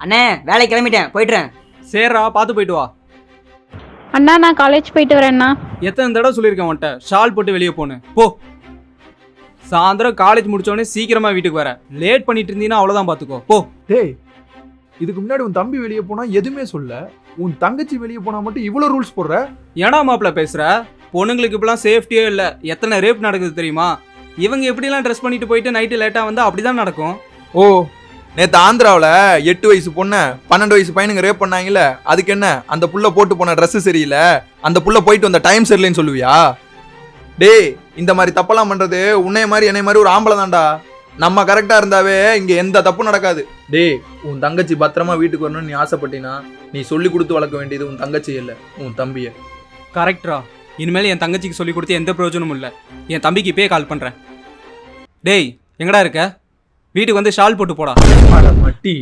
அண்ணே வேலைக்கு கிளம்பிட்டேன், போயிட்டுறேன். சரிடா, பார்த்து போயிட்டு வா. அண்ணா நான் காலேஜ் போயிட்டு வரேண்ணா. எத்தனை தடவை சொல்லியிருக்கேன் உன்கிட்ட ஷால் போட்டு வெளியே போன்னு போ. சாயந்தரம் காலேஜ் முடிச்சோடனே சீக்கிரமா வீட்டுக்கு வர. லேட் பண்ணிட்டு இருந்தீங்கன்னா அவ்வளோதான், பார்த்துக்கோ போ. டேய், இதுக்கு முன்னாடி உன் தம்பி வெளியே போனா எதுவுமே சொல்ல, உன் தங்கச்சி வெளியே போனா மட்டும் இவ்வளோ ரூல்ஸ் போடுற. ஏன்னா மாப்பிள்ள பேசுற? பொண்ணுங்களுக்கு இப்பெல்லாம் சேஃப்டியே இல்லை. எத்தனை ரேப் நடக்குது தெரியுமா? இவங்க எப்படிலாம் ட்ரெஸ் பண்ணிட்டு போயிட்டு நைட்டு லேட்டாக வந்தால் அப்படிதான் நடக்கும். ஓ, நேற்று ஆந்திராவில் 8 வயசு பொண்ணை 12 வயசு பையனுங்க ரேப் பண்ணாங்கல்ல, அதுக்கு என்ன? அந்த புள்ள போட்டு போன ட்ரெஸ்ஸு சரியில்லை, அந்த புள்ள போயிட்டு வந்த டைம் சரியில்லைன்னு சொல்லுவியா? டேய், இந்த மாதிரி தப்பெல்லாம் பண்ணுறது உன்னைய மாதிரி என்னை மாதிரி ஒரு ஆம்பளை தான்டா. நம்ம கரெக்டாக இருந்தாவே இங்கே எந்த தப்பும் நடக்காது. டேய், உன் தங்கச்சி பத்திரமா வீட்டுக்கு வரணும்னு நீ ஆசைப்பட்டினா நீ சொல்லி கொடுத்து வளர்க்க வேண்டியது உன் தங்கச்சி இல்லை, உன் தம்பியை. கரெக்டரா? இனிமேல் என் தங்கச்சிக்கு சொல்லி கொடுத்து எந்த பிரயோஜனமும் இல்லை. என் தம்பிக்கு இப்பயே கால் பண்ணுறேன். டேய், எங்கடா இருக்க? வீட்டுக்கு வந்து ஷால் போட்டு போடா. மட்டி